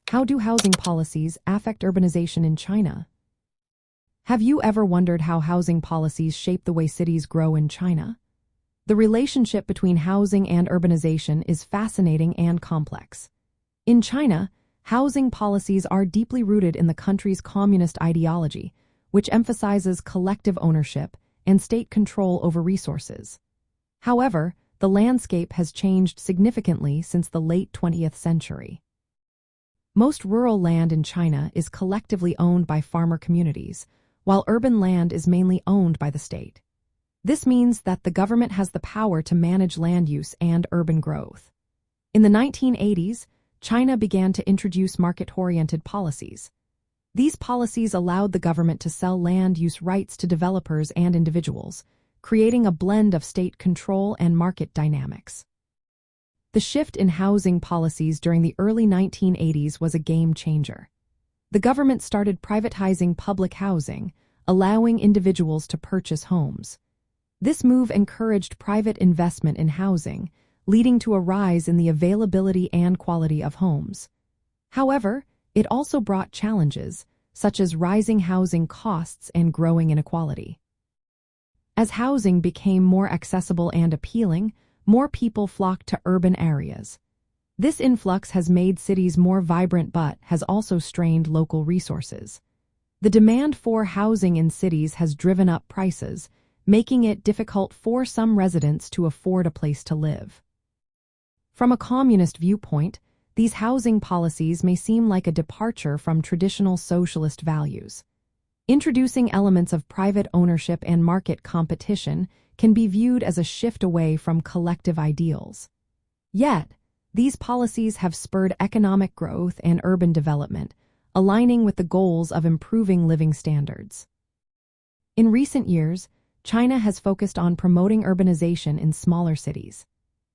How do housing policies affect urbanization in China? Have you ever wondered how housing policies shape the way cities grow in China? The relationship between housing and urbanization is fascinating and complex. In China, housing policies are deeply rooted in the country's communist ideology, which emphasizes collective ownership and state control over resources. However, the landscape has changed significantly since the late 20th century. Most rural land in China is collectively owned by farmer communities, while urban land is mainly owned by the state. This means that the government has the power to manage land use and urban growth. In the 1980s, China began to introduce market-oriented policies. These policies allowed the government to sell land use rights to developers and individuals, creating a blend of state control and market dynamics. The shift in housing policies during the early 1980s was a game changer. The government started privatizing public housing, allowing individuals to purchase homes. This move encouraged private investment in housing, leading to a rise in the availability and quality of homes. However, it also brought challenges, such as rising housing costs and growing inequality. As housing became more accessible and appealing, more people flocked to urban areas. This influx has made cities more vibrant but has also strained local resources. The demand for housing in cities has driven up prices, making it difficult for some residents to afford a place to live. From a communist viewpoint, these housing policies may seem like a departure from traditional socialist values. Introducing elements of private ownership and market competition can be viewed as a shift away from collective ideals. Yet, these policies have spurred economic growth and urban development, aligning with the goals of improving living standards. In recent years, China has focused on promoting urbanization in smaller cities.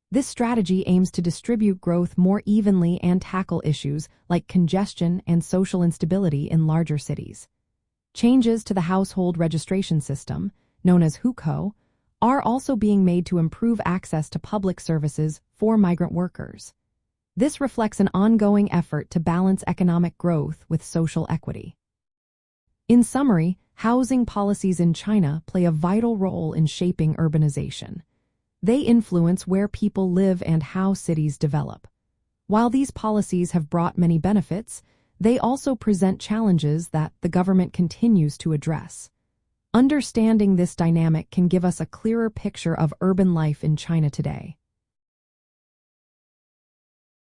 This strategy aims to distribute growth more evenly and tackle issues like congestion and social instability in larger cities. Changes to the household registration system, known as Hukou, are also being made to improve access to public services for migrant workers. This reflects an ongoing effort to balance economic growth with social equity. In summary, housing policies in China play a vital role in shaping urbanization. They influence where people live and how cities develop. While these policies have brought many benefits, they also present challenges that the government continues to address. Understanding this dynamic can give us a clearer picture of urban life in China today.